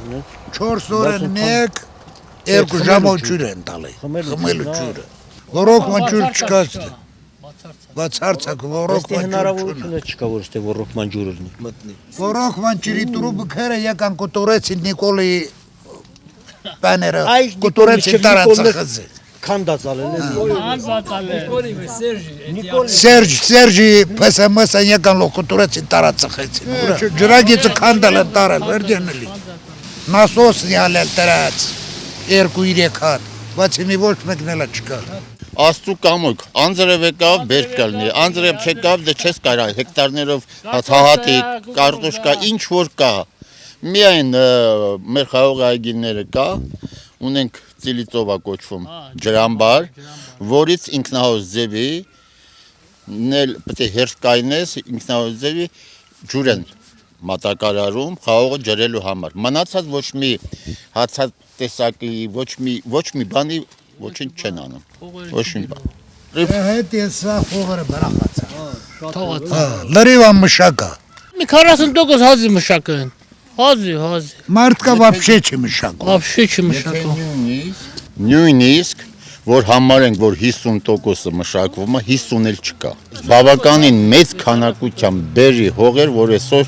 4 օրը մեկ երկու ժամով ջուր են տալի։ Խմելու ջուրը։ Ոռոգման ջուր չկա։ Բացարձակ ոռոգման ջուր հնարավորություն չկա, որ ստե ոռոգման ջուրը մտնի։ Ոռոգման ջրի տրուբքերը եկան կոտորեցին Նիկոլի բաները, կոտորեցին տարածախզը։ Քանդած ալել։ Սերջի ՊՍՄ-ը եկան կոտորեցին տարածախզին։ Ջրագիծը քանդել են տարել, վերջնելի։ Նասոսն ալել դրած 2-3 հատ, բայց հիմի ոչ մեկն էլ չկա։ Աստծու կամոք, անձրև եկավ, բերք կլնի, անձրև չեկավ, դե չես կարա, հեկտարներով հացահատի, կարտոշկա, ինչ որ կա, միայն մեր խաղողի այգիները կա, ունենք Ծիլիծովա կոչվում ջրամբար, որից ինքնահոս ձևի, պետք է հերթ կայնես, ինքնահոս ձևի ջուր են մատակարարում, խաղողը ջրելու համար, մնացած ոչ մի հացատեսակի, ոչ մի բանի ոչինչ չեն անում, ոչ մի բան։ Հետ եսա խողերը բրախացա։ Լրիվան մշակա։ Մի 40% հազի մշակը են, հազի։ Մարդկա վապշե չի մշակում։ Վապշե չի մշակում։ Նույնիսկ, որ համարենք, որ 50%-ը մշակվում է, 50 էլ չկա։ Բավականին մեծ քանակությամբ բերի հողեր, որ այսօր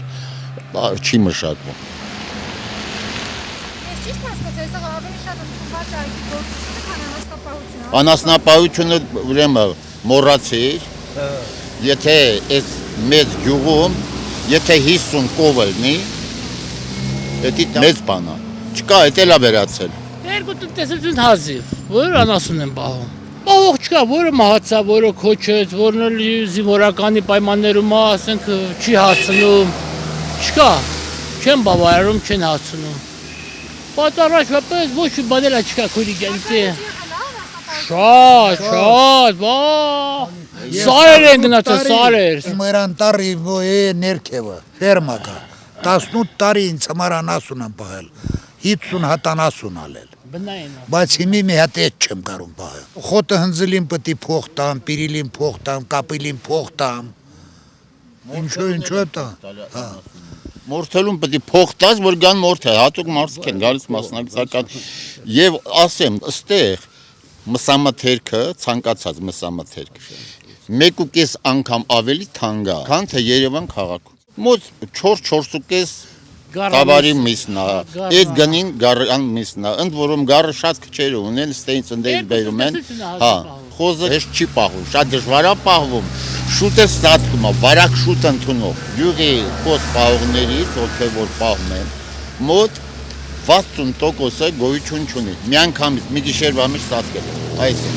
չի մշակվում։ Անասնապահությունը ուրեմն մոռացիր, եթե այս մեծ գյուղում, եթե 50 կով լինի, դա մեծ բան է, չկա, դա էլ է վերացել։ Երկու տնտեսություն հազիվ, որ անասուն են պահում։ Պահող չկա, որը մահացավ, որը քոչեց, որն էլ զինվորականի պայմաններում է, ասենք չի հասցնում, չկա, չեն բավարարում, չեն հասցնում։ Բայց առաջվապես ոչ մի բան էլ չկա քույրիկյանցի։ Շատ, սարեր են գնացել, սարեր։ Մեր անտարի ներքևը, ֆերմա կա, 18 տարի ինձ համար անասուն եմ պահել, 50 հատ անասուն ալել։ Բայց հիմի մի հատ էտ չեմ կարում պահել։ Խոտը հնձլին պտի փող տամ, պիրիլին փող տամ, կապիլին փող տամ։ Ինչու է տա։ Մորթելուն պետք է փող տաս, որ գան մորթել, հատուկ մարդիկ են գալիս մասնակցական եւ ասեմ, ըստեղ մսամթերքը, ցանկացած մսամթերք 1.5 անգամ ավելի թանկ է, քան թե Երևան քաղաքում։ Մոտ 4-4.5 Տավարի միսնա, այդ գնին գարան միսնա, ընդ որում գարը շատ քչերը ունեն, ստեից ընդեից բերում են, խոզը հեշտ չի պահում, շատ դժվար է պահվում, շուտ է ստացվում, վարակ շուտ ընդունող, յուղի խոզ պահողներից, ովքեր որ պահում են, մոտ 60%-ը գոյություն չունի, մի անգամից, մի գիշերվա մեջ ստացվել է, այս է։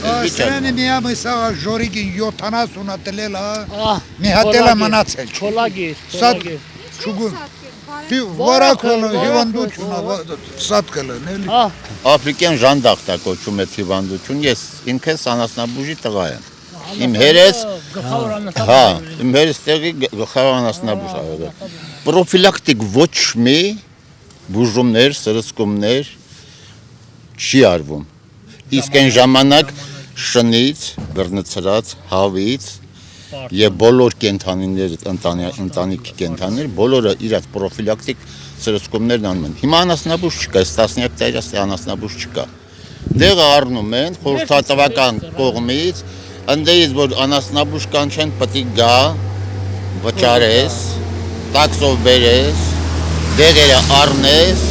Սրանը միամ իսաղ ժորիկին 70 ատելել, մի հատել է մնացել չի։ Չոլագիր։ Չուգուն, վարակվելը հիվանդություն, սատկելը, նելի։ Ապրիկյան ժանդախտ է կոչում է հիվանդություն, ես ինքս անասնաբուժի տղա եմ։ Իմ հերես տեղի գլխավոր անասնաբուժ է։ Պրոֆիլակտիկ ոչ մի բուժումներ, սրսկումներ չի արվում։ Իսկ այն ժամանակ շնից, բռնցրած, հավից եւ բոլոր կենթանիներ, ընտանիքի կենթանիներ, բոլորը իրաց պրոֆիլակտիկ սրսկումներն անում են։ Հիմա անասնաբուժ չկա, այս 10 տարի անասնաբուժ չկա։ Դեղը առնում են խորհրդատվական կողմից, ընդդեից որ անասնաբուժ կանչեն, պետք է գա, վճարես, տաքսով բերես, դեղերը առնես,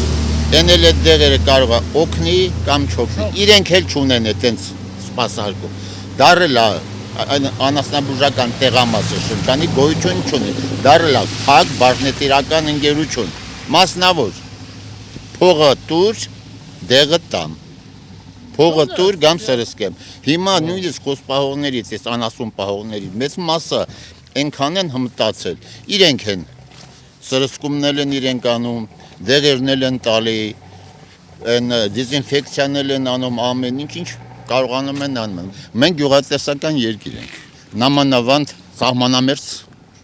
դենել այդ դեղերը կարող է օգնի կամ չօգնի։ Իրենք էլ չունեն այդպես սպասարկում։ Դարել է անասնաբուժական տեղամասը շրջանի գոյություն չունի, դարել է փակ բաժնետիրական ընկերություն, մասնավոր, փողը տուր, դեղը տամ, փողը տուր կամ սրսկեմ։ Հիմա նույնիսկ խոզպահողներից, այս անասուն պահողներից մեծ մասը այնքան են հմտացել, իրենք են սրսկումներ են իրենք անում, դեղերն են տալի, դեզինֆեկցիաներ են անում, ամեն ինչ կարողանում են անում։ Մենք գյուղատնտեսական երկիր ենք, նամանավանդ սահմանամերձ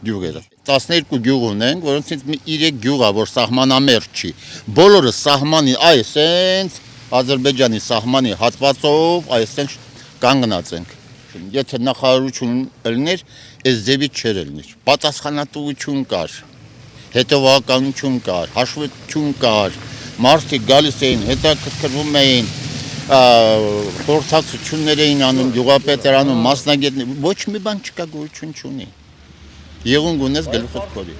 գյուղերը։ 12 գյուղ ունենք, որոնցից 3 գյուղ է, որ սահմանամերձ չի։ Բոլորը սահմանի, այսենց Ադրբեջանի սահմանի հատվածով, այսենց կանգնած ենք։ Եթե նախարարություն լիներ, այս ձևից չէր լիներ։ Պատասխանատվություն կար։ հետևականություն կար, հաշվետվություն կար, մարդիկ գալիս էին, հետաքրքրվում էին, փորձակցություններ էին անում, գյուղապետարանում, մասնագետներ, ոչ մի բան չկա, գոյություն չունի։ Եղուն գունես գլուխով քորի։